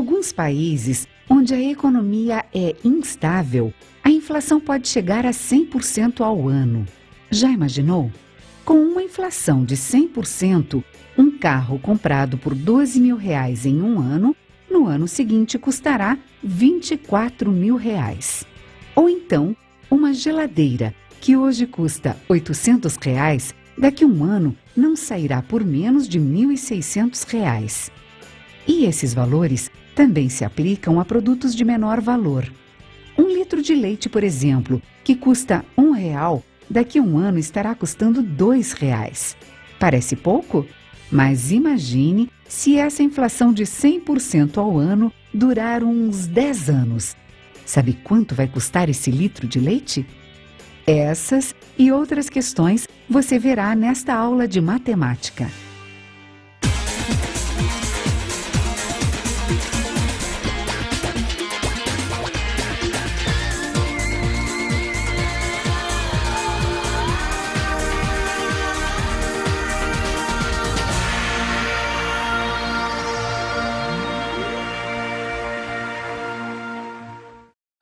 alguns países onde a economia é instável, a inflação pode chegar a 100% ao ano. Já imaginou? Com uma inflação de 100%, um carro comprado por R$12.000 em um ano, no ano seguinte custará R$24.000. Ou então, uma geladeira que hoje custa R$800, daqui a um ano não sairá por menos de R$1.600. E esses valores também se aplicam a produtos de menor valor. 1 litro de leite, por exemplo, que custa R$1, daqui a um ano estará custando R$2. Parece pouco? Mas imagine se essa inflação de 100% ao ano durar uns 10 anos. Sabe quanto vai custar esse litro de leite? Essas e outras questões você verá nesta aula de matemática.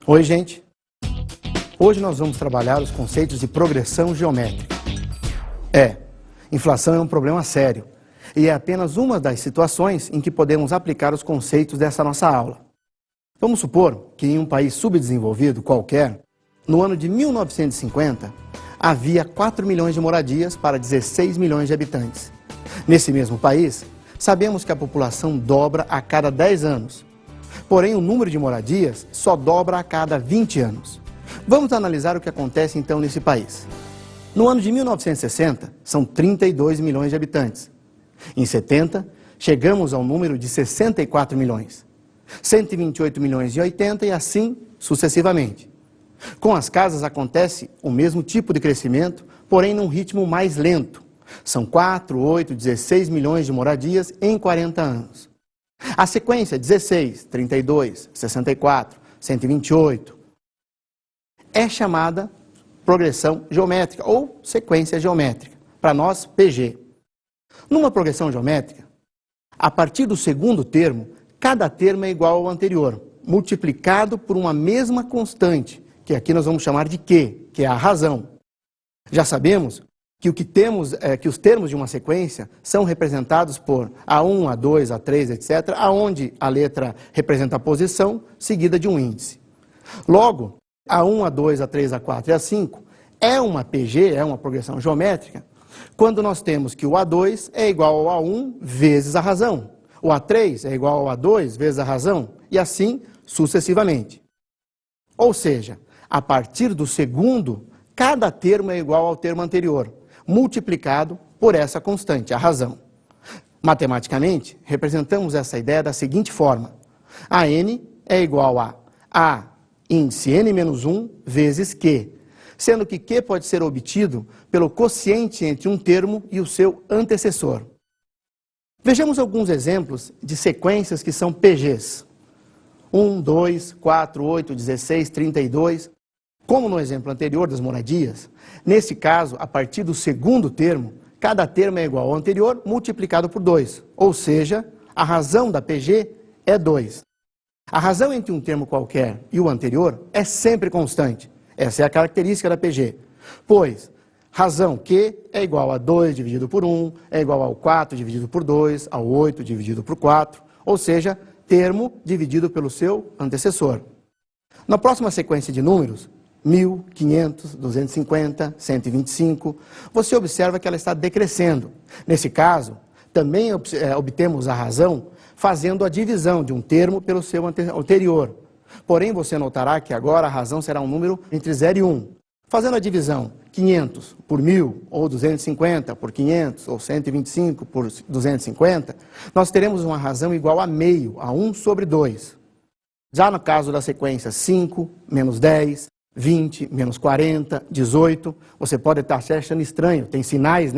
Oi, gente! Hoje nós vamos trabalhar os conceitos de progressão geométrica. Inflação é um problema sério e é apenas uma das situações em que podemos aplicar os conceitos dessa nossa aula. Vamos supor que em um país subdesenvolvido qualquer, no ano de 1950, havia 4 milhões de moradias para 16 milhões de habitantes. Nesse mesmo país, sabemos que a população dobra a cada 10 anos. Porém, o número de moradias só dobra a cada 20 anos. Vamos analisar o que acontece então nesse país. No ano de 1960, são 32 milhões de habitantes. Em 70, chegamos ao número de 64 milhões. 128 milhões em 80 e assim sucessivamente. Com as casas acontece o mesmo tipo de crescimento, porém num ritmo mais lento. São 4, 8, 16 milhões de moradias em 40 anos. A sequência 16, 32, 64, 128 é chamada progressão geométrica ou sequência geométrica, para nós PG. Numa progressão geométrica, a partir do segundo termo, cada termo é igual ao anterior, multiplicado por uma mesma constante, que aqui nós vamos chamar de Q, que é a razão. Já sabemos que os termos de uma sequência são representados por A1, A2, A3, etc., aonde a letra representa a posição, seguida de um índice. Logo, A1, A2, A3, A4 e A5 é uma PG, é uma progressão geométrica, quando nós temos que o A2 é igual ao A1 vezes a razão, o A3 é igual ao A2 vezes a razão, e assim sucessivamente. Ou seja, a partir do segundo, cada termo é igual ao termo anterior, multiplicado por essa constante, a razão. Matematicamente, representamos essa ideia da seguinte forma. A n é igual a índice n-1 vezes q, sendo que q pode ser obtido pelo quociente entre um termo e o seu antecessor. Vejamos alguns exemplos de sequências que são PGs. 1, 2, 4, 8, 16, 32... Como no exemplo anterior das moradias, nesse caso, a partir do segundo termo, cada termo é igual ao anterior multiplicado por 2, ou seja, a razão da PG é 2. A razão entre um termo qualquer e o anterior é sempre constante. Essa é a característica da PG, pois razão Q é igual a 2 dividido por 1, é igual ao 4 dividido por 2, ao 8 dividido por 4, ou seja, termo dividido pelo seu antecessor. Na próxima sequência de números, 1.000, 500, 250, 125, você observa que ela está decrescendo. Nesse caso, também obtemos a razão fazendo a divisão de um termo pelo seu anterior. Porém, você notará que agora a razão será um número entre 0 e 1. Fazendo a divisão 500 por 1.000, ou 250 por 500, ou 125 por 250, nós teremos uma razão igual a meio, a 1 sobre 2. Já no caso da sequência 5, menos 10, 20, menos 40, 18, você pode estar se achando estranho, tem sinais,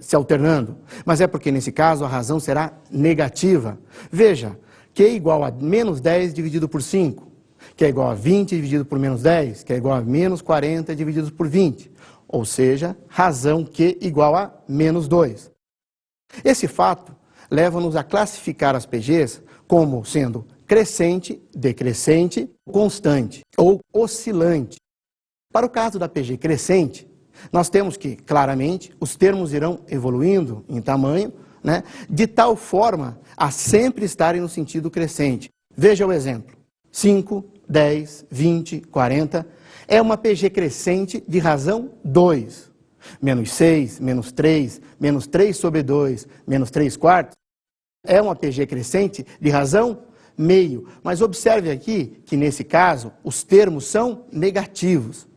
se alternando. Mas é porque, nesse caso, a razão será negativa. Veja, Q é igual a menos 10 dividido por 5, que é igual a 20 dividido por menos 10, que é igual a menos 40 dividido por 20. Ou seja, razão Q igual a menos 2. Esse fato leva-nos a classificar as PGs como sendo crescente, decrescente, constante ou oscilante. Para o caso da PG crescente, nós temos que, claramente, os termos irão evoluindo em tamanho, né, de tal forma a sempre estarem no sentido crescente. Veja o exemplo. 5, 10, 20, 40 é uma PG crescente de razão 2. Menos 6, menos 3, menos 3 sobre 2, menos 3 quartos, é uma PG crescente de razão meio. Mas observe aqui que, nesse caso, os termos são negativos.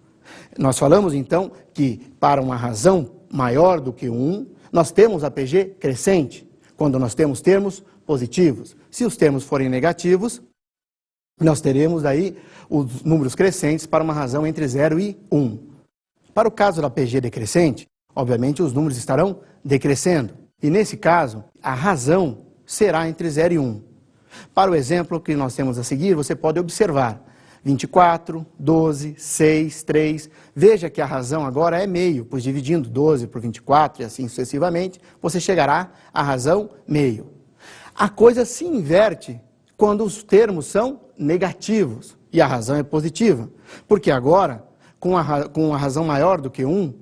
Nós falamos, então, que para uma razão maior do que 1, nós temos a PG crescente, quando nós temos termos positivos. Se os termos forem negativos, nós teremos aí os números crescentes para uma razão entre 0 e 1. Para o caso da PG decrescente, obviamente os números estarão decrescendo. E nesse caso, a razão será entre 0 e 1. Para o exemplo que nós temos a seguir, você pode observar 24, 12, 6, 3. Veja que a razão agora é meio, pois dividindo 12 por 24 e assim sucessivamente, você chegará à razão meio. A coisa se inverte quando os termos são negativos e a razão é positiva, porque agora, com a razão maior do que 1,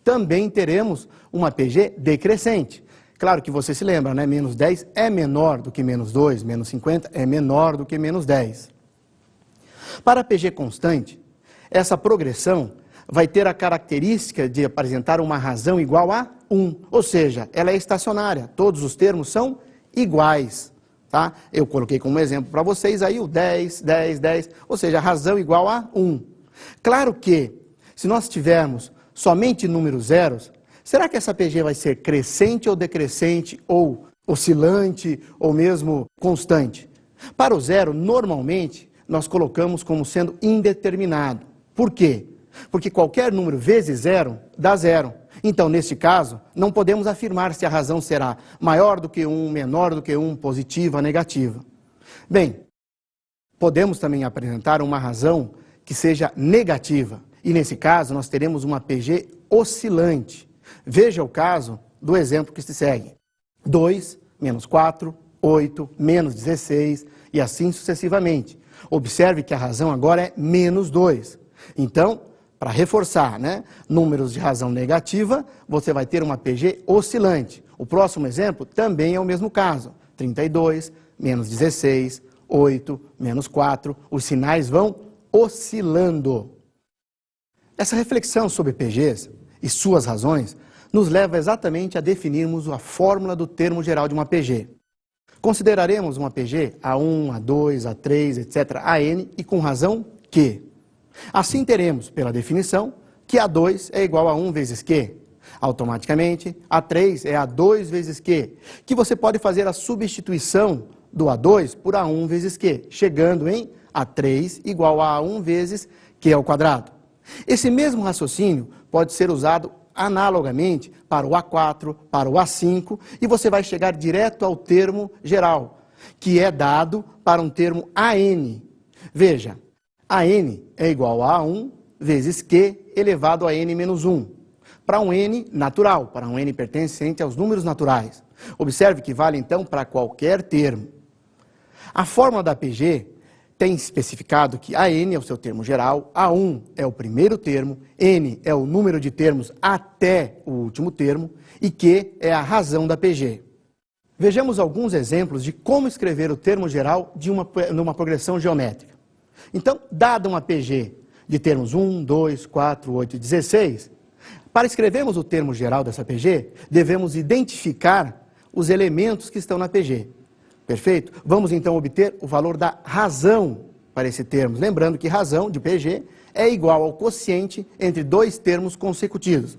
também teremos uma PG decrescente. Claro que você se lembra, né? Menos 10 é menor do que menos 2, menos 50 é menor do que menos 10. Para a PG constante, essa progressão vai ter a característica de apresentar uma razão igual a 1, ou seja, ela é estacionária, todos os termos são iguais. Tá? Eu coloquei como exemplo para vocês aí o 10, 10, 10, ou seja, a razão igual a 1. Claro que, se nós tivermos somente números zeros, será que essa PG vai ser crescente ou decrescente, ou oscilante, ou mesmo constante? Para o zero, normalmente, nós colocamos como sendo indeterminado. Por quê? Porque qualquer número vezes zero dá zero. Então, neste caso, não podemos afirmar se a razão será maior do que 1, menor do que 1, positiva, negativa. Bem, podemos também apresentar uma razão que seja negativa. E nesse caso, nós teremos uma PG oscilante. Veja o caso do exemplo que se segue. 2, menos 4, 8, menos 16 e assim sucessivamente. Observe que a razão agora é menos 2. Então, para reforçar, né, números de razão negativa, você vai ter uma PG oscilante. O próximo exemplo também é o mesmo caso. 32, menos 16, 8, menos 4. Os sinais vão oscilando. Essa reflexão sobre PGs e suas razões nos leva exatamente a definirmos a fórmula do termo geral de uma PG. Consideraremos uma PG A1, A2, A3, etc., AN e com razão Q. Assim teremos, pela definição, que A2 é igual a 1 vezes Q. Automaticamente, A3 é A2 vezes Q, que você pode fazer a substituição do A2 por A1 vezes Q, chegando em A3 igual a A1 vezes Q ao quadrado. Esse mesmo raciocínio pode ser usado analogamente para o A4, para o A5, e você vai chegar direto ao termo geral, que é dado para um termo AN. Veja, AN é igual a A1 vezes Q elevado a N menos 1. Para um N natural, para um N pertencente aos números naturais. Observe que vale então para qualquer termo. A fórmula da PG tem especificado que AN é o seu termo geral, A1 é o primeiro termo, N é o número de termos até o último termo e Q é a razão da PG. Vejamos alguns exemplos de como escrever o termo geral numa progressão geométrica. Então, dada uma PG de termos 1, 2, 4, 8 e 16, para escrevermos o termo geral dessa PG, devemos identificar os elementos que estão na PG. Perfeito? Vamos então obter o valor da razão para esse termo. Lembrando que razão de PG é igual ao quociente entre dois termos consecutivos,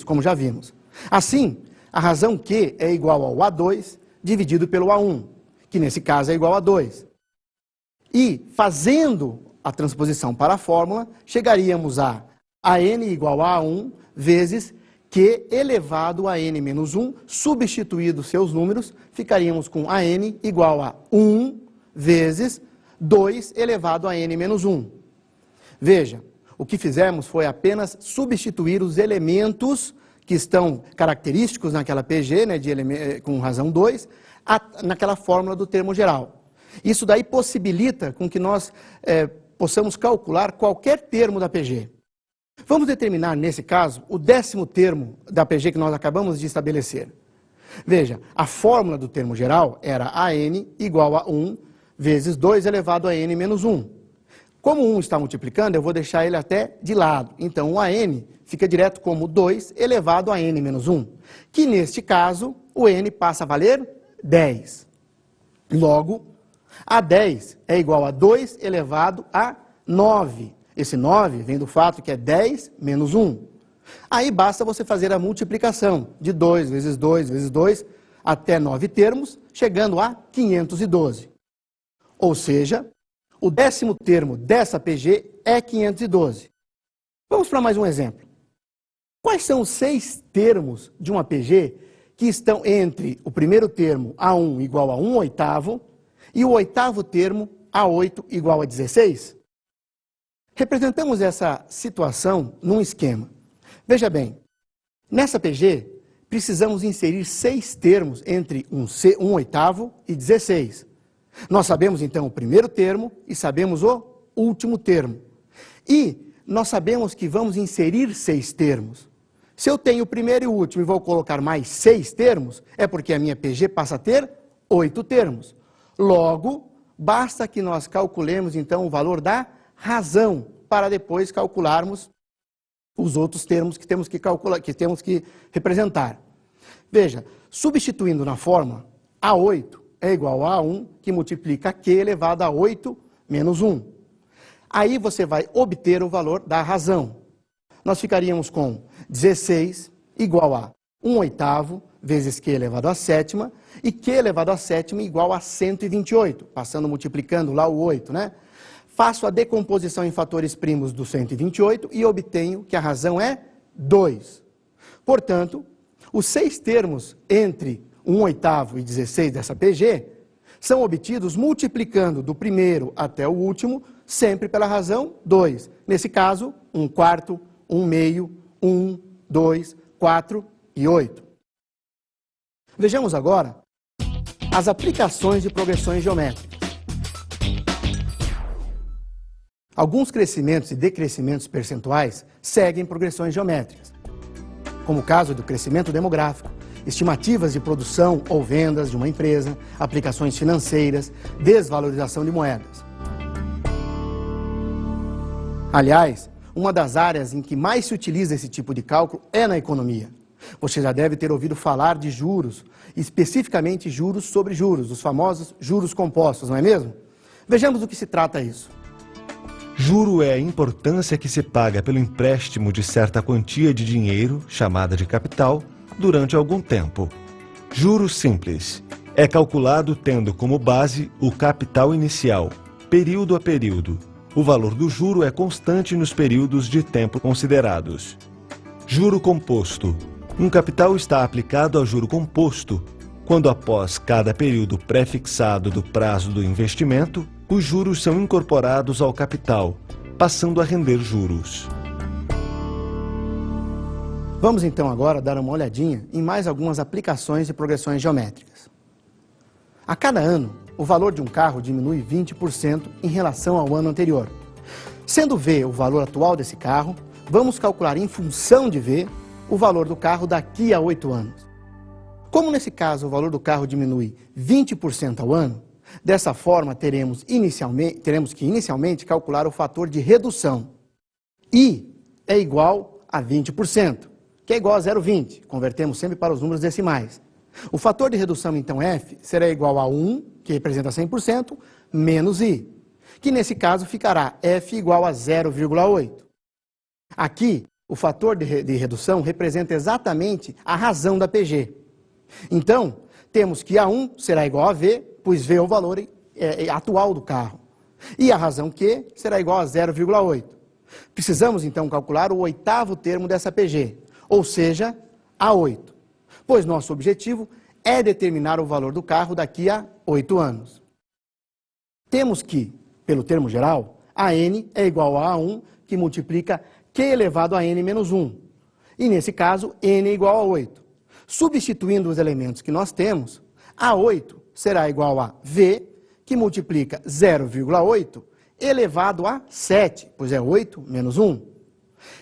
como já vimos. Assim, a razão Q é igual ao A2 dividido pelo A1, que nesse caso é igual a 2. E, fazendo a transposição para a fórmula, chegaríamos a AN igual a A1 vezes Q elevado a N menos 1, substituído seus números, ficaríamos com AN igual a 1 vezes 2 elevado a N menos 1. Veja, o que fizemos foi apenas substituir os elementos que estão característicos naquela PG, né, com razão 2, naquela fórmula do termo geral. Isso daí possibilita com que nós possamos calcular qualquer termo da PG. Vamos determinar, nesse caso, o 10º termo da PG que nós acabamos de estabelecer. Veja, a fórmula do termo geral era AN igual a 1 vezes 2 elevado a n menos 1. Como 1 está multiplicando, eu vou deixar ele até de lado. Então, o AN fica direto como 2 elevado a n menos 1, que neste caso, o n passa a valer 10. Logo, a 10 é igual a 2 elevado a 9. Esse 9 vem do fato que é 10 menos 1. Aí basta você fazer a multiplicação de 2 vezes 2 vezes 2 até 9 termos, chegando a 512. Ou seja, o 10º termo dessa PG é 512. Vamos para mais um exemplo. Quais são os 6 termos de uma PG que estão entre o primeiro termo A1 igual a 1/8 e o 8º termo A8 igual a 16? Representamos essa situação num esquema. Veja bem, nessa PG, precisamos inserir 6 termos entre 1/8 e 16. Nós sabemos, então, o primeiro termo e sabemos o último termo. E nós sabemos que vamos inserir 6 termos. Se eu tenho o primeiro e o último e vou colocar mais 6 termos, é porque a minha PG passa a ter 8 termos. Logo, basta que nós calculemos, então, o valor da razão, para depois calcularmos os outros termos que temos que calcular, que temos que representar. Veja, substituindo na fórmula, A8 é igual a A1, que multiplica Q elevado a 8 menos 1. Aí você vai obter o valor da razão. Nós ficaríamos com 16 igual a 1/8 vezes Q elevado à 7ª, e Q elevado à 7ª igual a 128, passando multiplicando lá o 8, né? Faço a decomposição em fatores primos do 128 e obtenho que a razão é 2. Portanto, os 6 termos entre 1/8 e 16 dessa PG são obtidos multiplicando do primeiro até o último, sempre pela razão 2. Nesse caso, 1/4, 1/2, 1, 2, 4 e 8. Vejamos agora as aplicações de progressões geométricas. Alguns crescimentos e decrescimentos percentuais seguem progressões geométricas, como o caso do crescimento demográfico, estimativas de produção ou vendas de uma empresa, aplicações financeiras, desvalorização de moedas. Aliás, uma das áreas em que mais se utiliza esse tipo de cálculo é na economia. Você já deve ter ouvido falar de juros, especificamente juros sobre juros, os famosos juros compostos, não é mesmo? Vejamos do que se trata isso. Juro é a importância que se paga pelo empréstimo de certa quantia de dinheiro, chamada de capital, durante algum tempo. Juro simples é calculado tendo como base o capital inicial, período a período. O valor do juro é constante nos períodos de tempo considerados. Juro composto. Um capital está aplicado ao juro composto quando, após cada período pré-fixado do prazo do investimento, os juros são incorporados ao capital, passando a render juros. Vamos então agora dar uma olhadinha em mais algumas aplicações de progressões geométricas. A cada ano, o valor de um carro diminui 20% em relação ao ano anterior. Sendo V o valor atual desse carro, vamos calcular em função de V o valor do carro daqui a 8 anos. Como nesse caso o valor do carro diminui 20% ao ano, dessa forma teremos que inicialmente calcular o fator de redução. I é igual a 20%, que é igual a 0,20. Convertemos sempre para os números decimais. O fator de redução, então, F, será igual a 1, que representa 100%, menos I, que nesse caso ficará F igual a 0,8. Aqui, o fator de redução representa exatamente a razão da PG. Então, temos que A1 será igual a V, pois V é o valor atual do carro. E a razão Q será igual a 0,8. Precisamos, então, calcular o 8º termo dessa PG, ou seja, A8. Pois nosso objetivo é determinar o valor do carro daqui a 8 anos. Temos que, pelo termo geral, AN é igual a A1, que multiplica Q elevado a N menos 1. E nesse caso, N é igual a 8. Substituindo os elementos que nós temos, A8 será igual a V, que multiplica 0,8 elevado a 7, pois é 8 menos 1.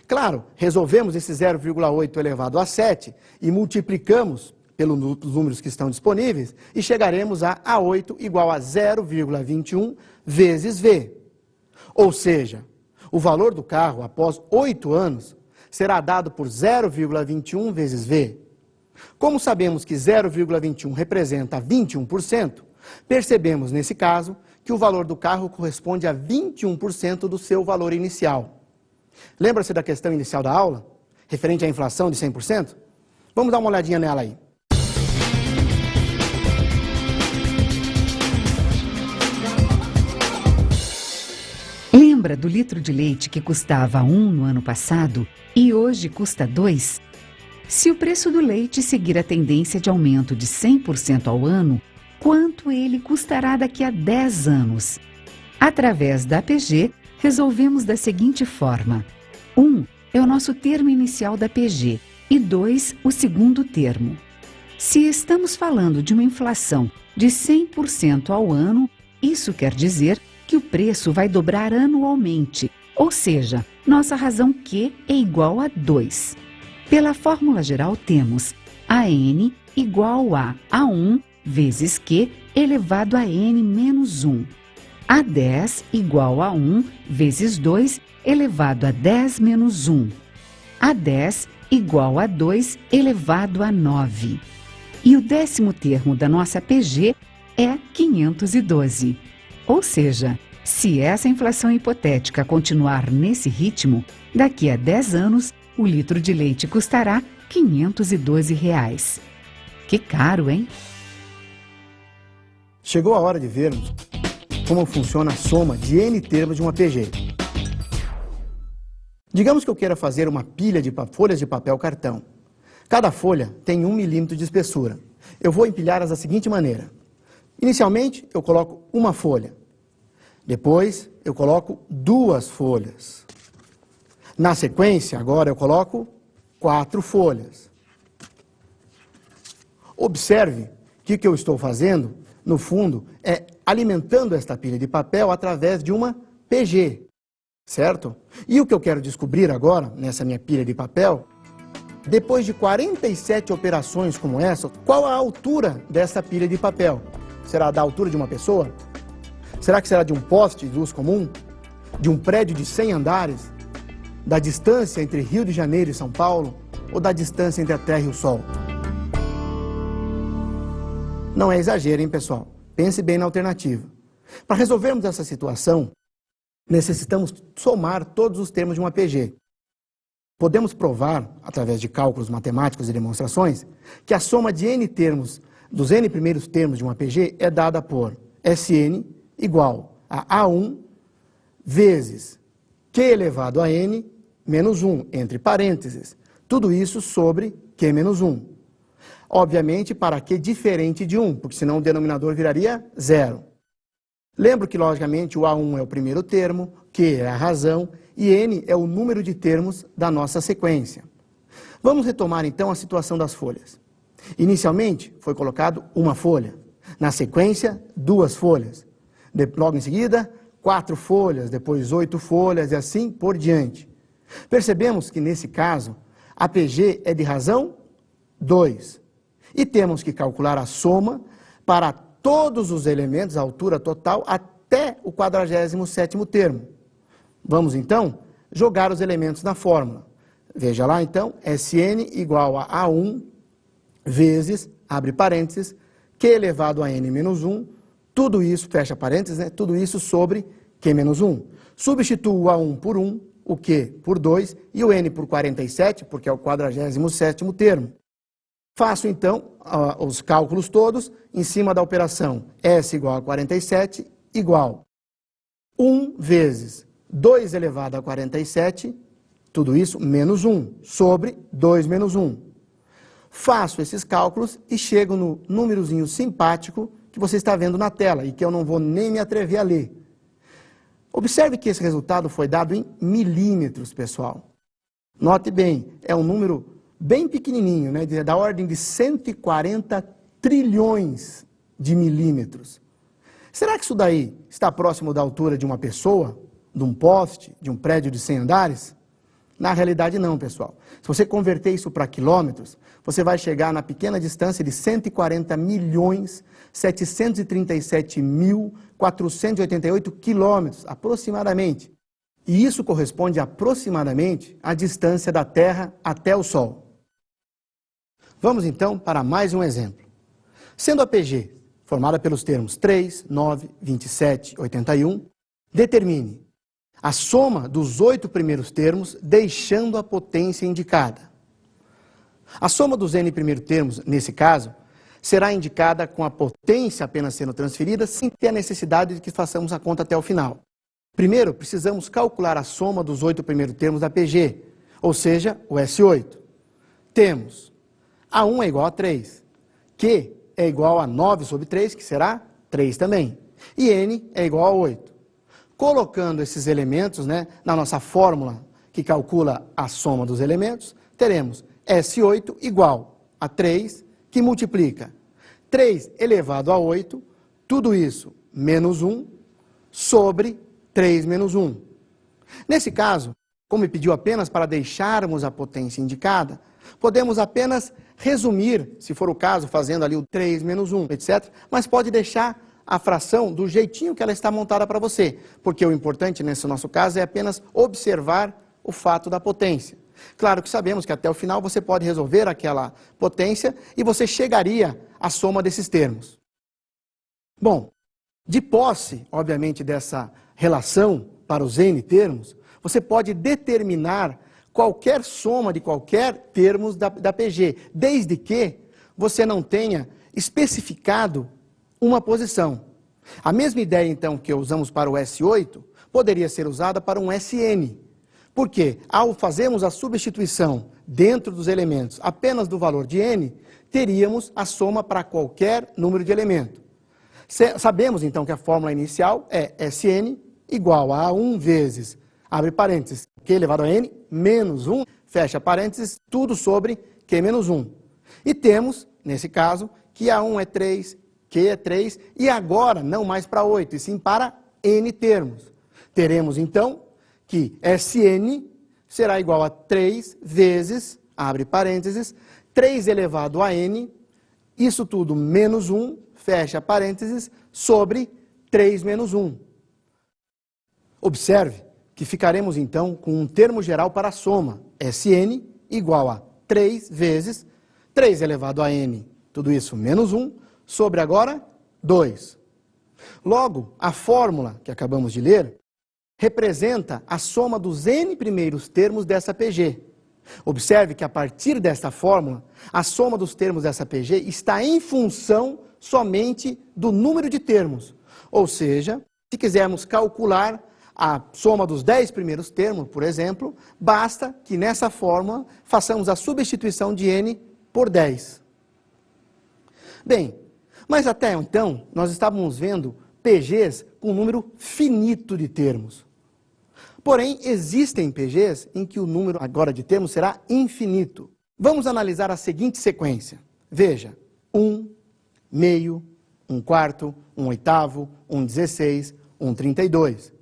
Claro, resolvemos esse 0,8 elevado a 7 e multiplicamos pelos números que estão disponíveis e chegaremos a A8 igual a 0,21 vezes V. Ou seja, o valor do carro após 8 anos será dado por 0,21 vezes V. Como sabemos que 0,21 representa 21%, percebemos nesse caso que o valor do carro corresponde a 21% do seu valor inicial. Lembra-se da questão inicial da aula, referente à inflação de 100%? Vamos dar uma olhadinha nela aí. Lembra do litro de leite que custava 1 no ano passado e hoje custa 2? Se o preço do leite seguir a tendência de aumento de 100% ao ano, quanto ele custará daqui a 10 anos? Através da PG, resolvemos da seguinte forma. 1 é o nosso termo inicial da PG e 2 o segundo termo. Se estamos falando de uma inflação de 100% ao ano, isso quer dizer que o preço vai dobrar anualmente, ou seja, nossa razão Q é igual a 2. Pela fórmula geral temos AN igual a A1 vezes Q elevado a N menos 1. A10 igual a 1 vezes 2 elevado a 10 menos 1. A10 igual a 2 elevado a 9. E o 10º termo da nossa PG é 512. Ou seja, se essa inflação hipotética continuar nesse ritmo, daqui a 10 anos, o litro de leite custará R$ 512. Que caro, hein? Chegou a hora de vermos como funciona a soma de N termos de uma PG. Digamos que eu queira fazer uma pilha de folhas de papel cartão. Cada folha tem 1 milímetro de espessura. Eu vou empilhá-las da seguinte maneira. Inicialmente, eu coloco uma folha. Depois, eu coloco 2 folhas. Na sequência, agora eu coloco 4 folhas. Observe que o que eu estou fazendo, no fundo, é alimentando esta pilha de papel através de uma PG, certo? E o que eu quero descobrir agora, nessa minha pilha de papel, depois de 47 operações como essa, qual a altura dessa pilha de papel? Será da altura de uma pessoa? Será que será de um poste de luz comum? De um prédio de 100 andares? Da distância entre Rio de Janeiro e São Paulo? Ou da distância entre a Terra e o Sol? Não é exagero, hein, pessoal? Pense bem na alternativa. Para resolvermos essa situação, necessitamos somar todos os termos de uma PG. Podemos provar, através de cálculos matemáticos e demonstrações, que a soma de N termos, dos N primeiros termos de uma PG, é dada por Sn igual a A1 vezes Q elevado a N menos 1, entre parênteses. Tudo isso sobre Q menos 1. Obviamente, para Q diferente de 1, porque senão o denominador viraria 0. Lembro que, logicamente, o A1 é o primeiro termo, Q é a razão e N é o número de termos da nossa sequência. Vamos retomar, então, a situação das folhas. Inicialmente, foi colocado uma folha. Na sequência, 2 folhas. Logo em seguida, 4 folhas, depois 8 folhas e assim por diante. Percebemos que, nesse caso, a PG é de razão 2. E temos que calcular a soma para todos os elementos, a altura total, até o 47º termo. Vamos, então, jogar os elementos na fórmula. Veja lá, então, Sn igual a A1 vezes, abre parênteses, Q elevado a N menos 1, tudo isso, fecha parênteses, né? Tudo isso sobre Q menos 1. Substituo o A1 por 1, o Q por 2 e o N por 47, porque é o 47º termo. Faço, então, os cálculos todos em cima da operação S igual a 47 igual 1 vezes 2 elevado a 47, tudo isso menos 1, sobre 2 menos 1. Faço esses cálculos e chego no númerozinho simpático que você está vendo na tela e que eu não vou nem me atrever a ler. Observe que esse resultado foi dado em milímetros, pessoal. Note bem, é um número bem pequenininho, né, da ordem de 140 trilhões de milímetros. Será que isso daí está próximo da altura de uma pessoa, de um poste, de um prédio de 100 andares? Na realidade não, pessoal. Se você converter isso para quilômetros, você vai chegar na pequena distância de 140.737.488 quilômetros, aproximadamente. E isso corresponde aproximadamente à distância da Terra até o Sol. Vamos então para mais um exemplo. Sendo a PG formada pelos termos 3, 9, 27, 81, determine a soma dos 8 primeiros termos, deixando a potência indicada. A soma dos n primeiros termos, nesse caso, será indicada com a potência apenas sendo transferida, sem ter a necessidade de que façamos a conta até o final. Primeiro, precisamos calcular a soma dos 8 primeiros termos da PG, ou seja, o S8. Temos A1 é igual a 3, Q é igual a 9 sobre 3, que será 3 também, e N é igual a 8. Colocando esses elementos, na nossa fórmula que calcula a soma dos elementos, teremos S8 igual a 3, que multiplica 3 elevado a 8, tudo isso menos 1, sobre 3 menos 1. Nesse caso, como me pediu apenas para deixarmos a potência indicada, podemos apenas resumir, se for o caso, fazendo ali o 3 menos 1, etc., mas pode deixar a fração do jeitinho que ela está montada para você, porque o importante nesse nosso caso é apenas observar o fato da potência. Claro que sabemos que até o final você pode resolver aquela potência e você chegaria à soma desses termos. Bom, de posse, obviamente, dessa relação para os n termos, você pode determinar qualquer soma de qualquer termos da PG, desde que você não tenha especificado uma posição. A mesma ideia, então, que usamos para o S8, poderia ser usada para um SN. Porque, ao fazermos a substituição dentro dos elementos apenas do valor de n, teríamos a soma para qualquer número de elemento. Sabemos, então, que a fórmula inicial é SN igual a 1 vezes, abre parênteses, Q elevado a n, menos 1, fecha parênteses, tudo sobre Q menos 1. E temos, nesse caso, que A1 é 3, Q é 3, e agora não mais para 8, e sim para n termos. Teremos, então, que Sn será igual a 3 vezes, abre parênteses, 3 elevado a n, isso tudo menos 1, fecha parênteses, sobre 3 menos 1. Observe que ficaremos, então, com um termo geral para a soma, Sn igual a 3 vezes 3 elevado a n, tudo isso menos 1, sobre agora 2. Logo, a fórmula que acabamos de ler representa a soma dos n primeiros termos dessa PG. Observe que a partir desta fórmula, a soma dos termos dessa PG está em função somente do número de termos. Ou seja, se quisermos calcular a soma dos 10 primeiros termos, por exemplo, basta que nessa fórmula façamos a substituição de n por 10. Bem, mas até então nós estávamos vendo PGs com um número finito de termos. Porém, existem PGs em que o número agora de termos será infinito. Vamos analisar a seguinte sequência. Veja, 1, meio, 1/4, 1/8, 1/16, 1/32.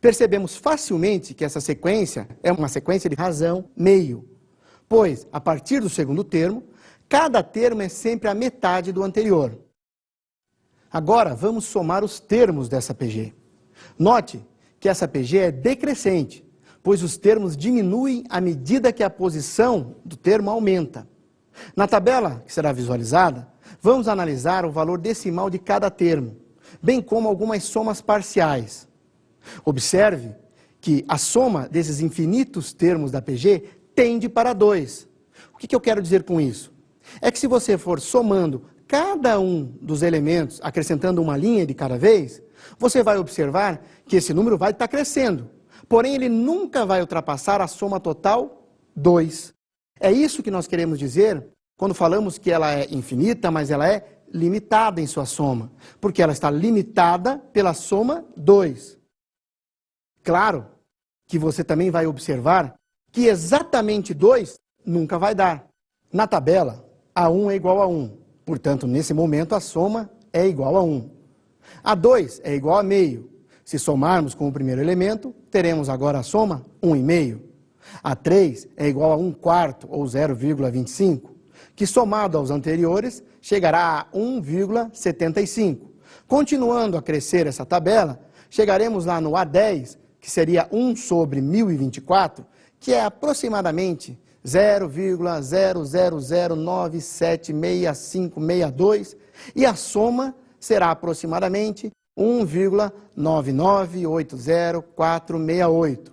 Percebemos facilmente que essa sequência é uma sequência de razão meio, pois, a partir do segundo termo, cada termo é sempre a metade do anterior. Agora, vamos somar os termos dessa PG. Note que essa PG é decrescente, pois os termos diminuem à medida que a posição do termo aumenta. Na tabela que será visualizada, vamos analisar o valor decimal de cada termo, bem como algumas somas parciais. Observe que a soma desses infinitos termos da PG tende para 2. O que eu quero dizer com isso? É que se você for somando cada um dos elementos, acrescentando uma linha de cada vez, você vai observar que esse número vai estar crescendo. Porém, ele nunca vai ultrapassar a soma total 2. É isso que nós queremos dizer quando falamos que ela é infinita, mas ela é limitada em sua soma. Porque ela está limitada pela soma 2. Claro que você também vai observar que exatamente 2 nunca vai dar. Na tabela, A1 é igual a 1. Portanto, nesse momento, a soma é igual a 1. A 2 é igual a meio. Se somarmos com o primeiro elemento, teremos agora a soma 1,5. A 3 é igual a 1/4, ou 0,25, que somado aos anteriores, chegará a 1,75. Continuando a crescer essa tabela, chegaremos lá no A10, que seria 1 sobre 1024, que é aproximadamente 0,0009766562, e a soma será aproximadamente 1,9980468.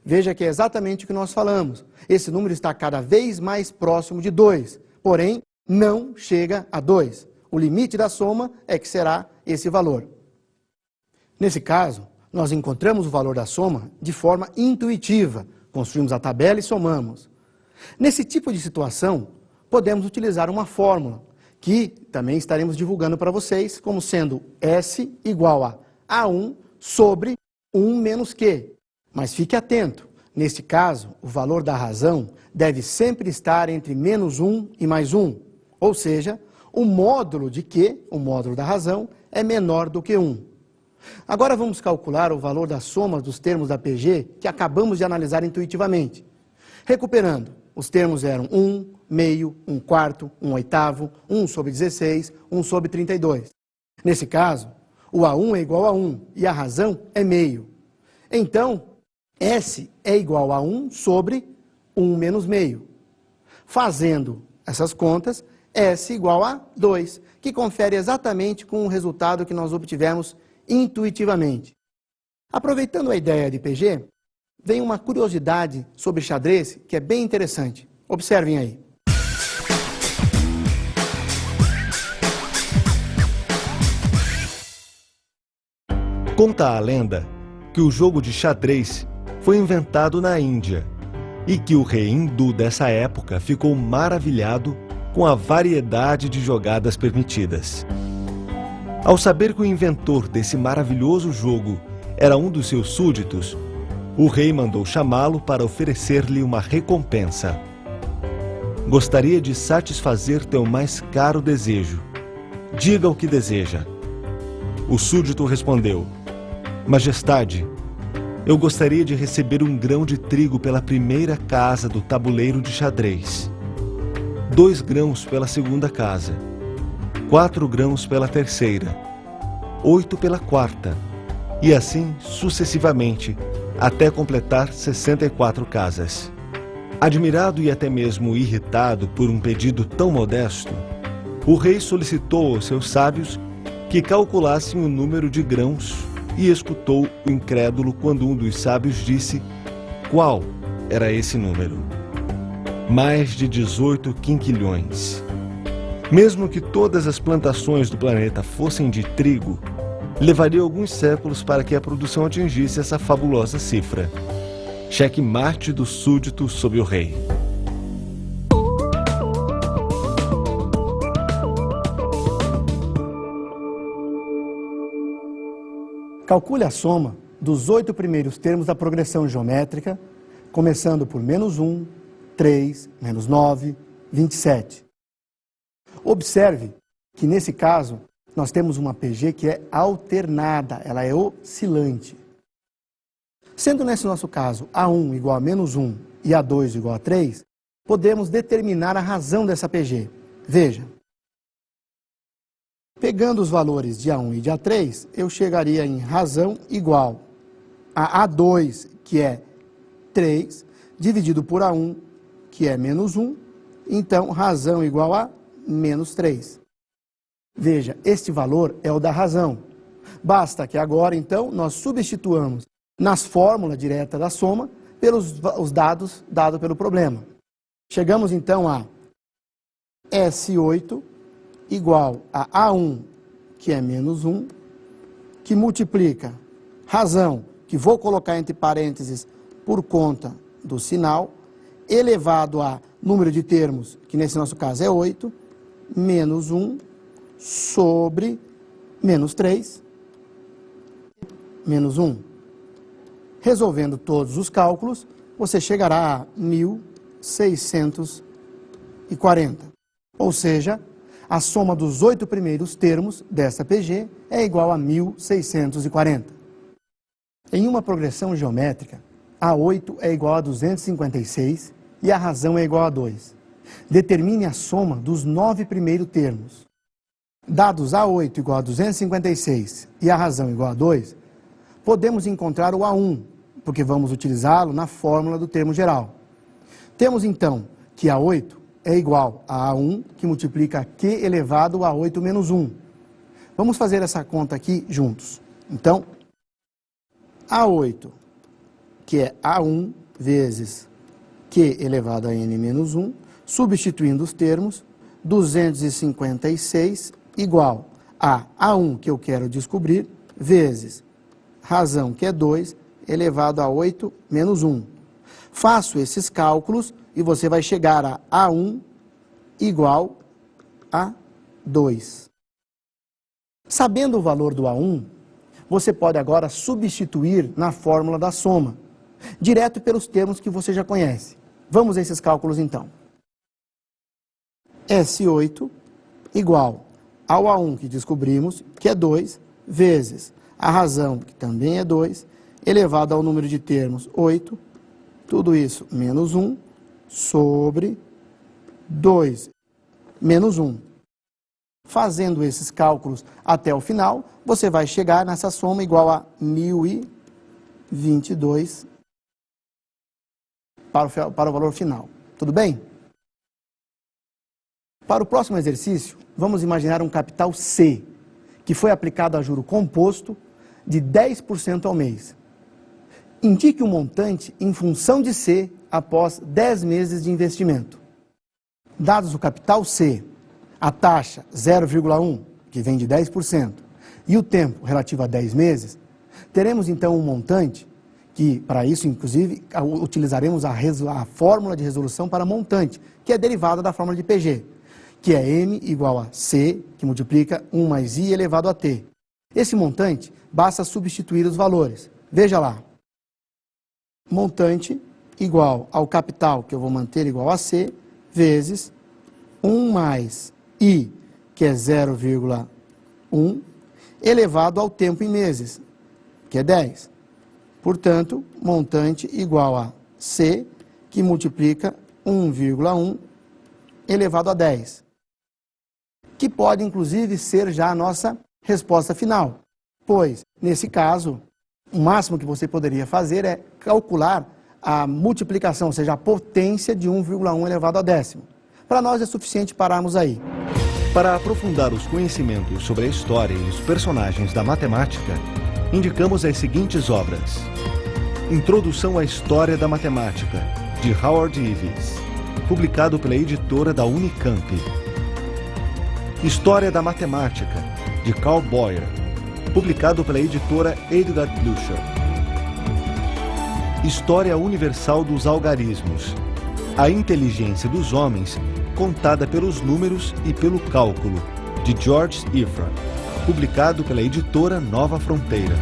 Veja que é exatamente o que nós falamos. Esse número está cada vez mais próximo de 2, porém não chega a 2. O limite da soma é que será esse valor. Nesse caso, nós encontramos o valor da soma de forma intuitiva. Construímos a tabela e somamos. Nesse tipo de situação, podemos utilizar uma fórmula, que também estaremos divulgando para vocês, como sendo S igual a A1 sobre 1 menos Q. Mas fique atento, neste caso, o valor da razão deve sempre estar entre menos 1 e mais 1. Ou seja, o módulo de Q, o módulo da razão, é menor do que 1. Agora vamos calcular o valor da soma dos termos da PG que acabamos de analisar intuitivamente. Recuperando, os termos eram 1, meio, 1/4, 1/8, 1 sobre 16, 1 sobre 32. Nesse caso, o A1 é igual a 1 e a razão é meio. Então, S é igual a 1 sobre 1 menos meio. Fazendo essas contas, S igual a 2, que confere exatamente com o resultado que nós obtivemos intuitivamente. Aproveitando a ideia de PG, vem uma curiosidade sobre xadrez que é bem interessante. Observem aí. Conta a lenda que o jogo de xadrez foi inventado na Índia e que o rei hindu dessa época ficou maravilhado com a variedade de jogadas permitidas. Ao saber que o inventor desse maravilhoso jogo era um dos seus súditos, o rei mandou chamá-lo para oferecer-lhe uma recompensa. Gostaria de satisfazer teu mais caro desejo. Diga o que deseja. O súdito respondeu: Majestade, eu gostaria de receber um grão de trigo pela primeira casa do tabuleiro de xadrez, 2 grãos pela segunda casa, 4 grãos pela terceira, 8 pela quarta, e assim sucessivamente, até completar 64 casas. Admirado e até mesmo irritado por um pedido tão modesto, o rei solicitou aos seus sábios que calculassem o número de grãos e escutou o incrédulo quando um dos sábios disse qual era esse número. Mais de 18 quinquilhões. Mesmo que todas as plantações do planeta fossem de trigo, levaria alguns séculos para que a produção atingisse essa fabulosa cifra. Checkmate do súdito sobre o rei. Calcule a soma dos 8 primeiros termos da progressão geométrica, começando por menos 1, 3, menos 9, 27. Observe que, nesse caso, nós temos uma PG que é alternada, ela é oscilante. Sendo nesse nosso caso A1 igual a menos 1 e A2 igual a 3, podemos determinar a razão dessa PG. Veja, pegando os valores de A1 e de A3, eu chegaria em razão igual a A2, que é 3, dividido por A1, que é menos 1, então razão igual a menos 3. Veja, este valor é o da razão. Basta que agora, então, nós substituamos nas fórmulas diretas da soma pelos os dados dados pelo problema. Chegamos, então, a S8 igual a A1, que é menos 1, que multiplica razão, que vou colocar entre parênteses por conta do sinal, elevado a número de termos, que nesse nosso caso é 8, menos 1, sobre menos 3, menos 1. Resolvendo todos os cálculos, você chegará a 1.640. Ou seja, a soma dos 8 primeiros termos dessa PG é igual a 1640. Em uma progressão geométrica, A8 é igual a 256 e a razão é igual a 2. Determine a soma dos 9 primeiros termos. Dados A8 igual a 256 e a razão igual a 2, podemos encontrar o A1, porque vamos utilizá-lo na fórmula do termo geral. Temos então que A8 é igual a A1, que multiplica Q elevado a 8 menos 1. Vamos fazer essa conta aqui juntos. Então, A8, que é A1 vezes Q elevado a N menos 1, substituindo os termos, 256 igual a A1, que eu quero descobrir, vezes razão, que é 2, elevado a 8 menos 1. Faço esses cálculos e você vai chegar a A1 igual a 2. Sabendo o valor do A1, você pode agora substituir na fórmula da soma, direto pelos termos que você já conhece. Vamos a esses cálculos então. S8 igual ao A1 que descobrimos, que é 2, vezes a razão, que também é 2, elevado ao número de termos 8, tudo isso menos 1, sobre 2 menos 1. Fazendo esses cálculos até o final, você vai chegar nessa soma igual a 1022 para o valor final. Tudo bem? Para o próximo exercício, vamos imaginar um capital C, que foi aplicado a juro composto de 10% ao mês. Indique o montante em função de C após 10 meses de investimento. Dados o capital C, a taxa 0,1, que vem de 10%, e o tempo relativo a 10 meses, teremos então um montante que, para isso, inclusive, utilizaremos a fórmula de resolução para montante, que é derivada da fórmula de PG, que é M igual a C, que multiplica 1 mais I elevado a T. Esse montante, basta substituir os valores. Veja lá. Montante igual ao capital, que eu vou manter igual a C, vezes 1 mais I, que é 0,1, elevado ao tempo em meses, que é 10. Portanto, montante igual a C, que multiplica 1,1 elevado a 10. Que pode, inclusive, ser já a nossa resposta final. Pois, nesse caso, o máximo que você poderia fazer é calcular a multiplicação, ou seja, a potência de 1,1 elevado a décimo. Para nós é suficiente pararmos aí. Para aprofundar os conhecimentos sobre a história e os personagens da matemática, indicamos as seguintes obras. Introdução à História da Matemática, de Howard Ives, publicado pela editora da Unicamp. História da Matemática, de Carl Boyer, publicado pela editora Edgar Blucher. História Universal dos Algarismos, a inteligência dos homens contada pelos números e pelo cálculo, de George Ifrah, publicado pela editora Nova Fronteira.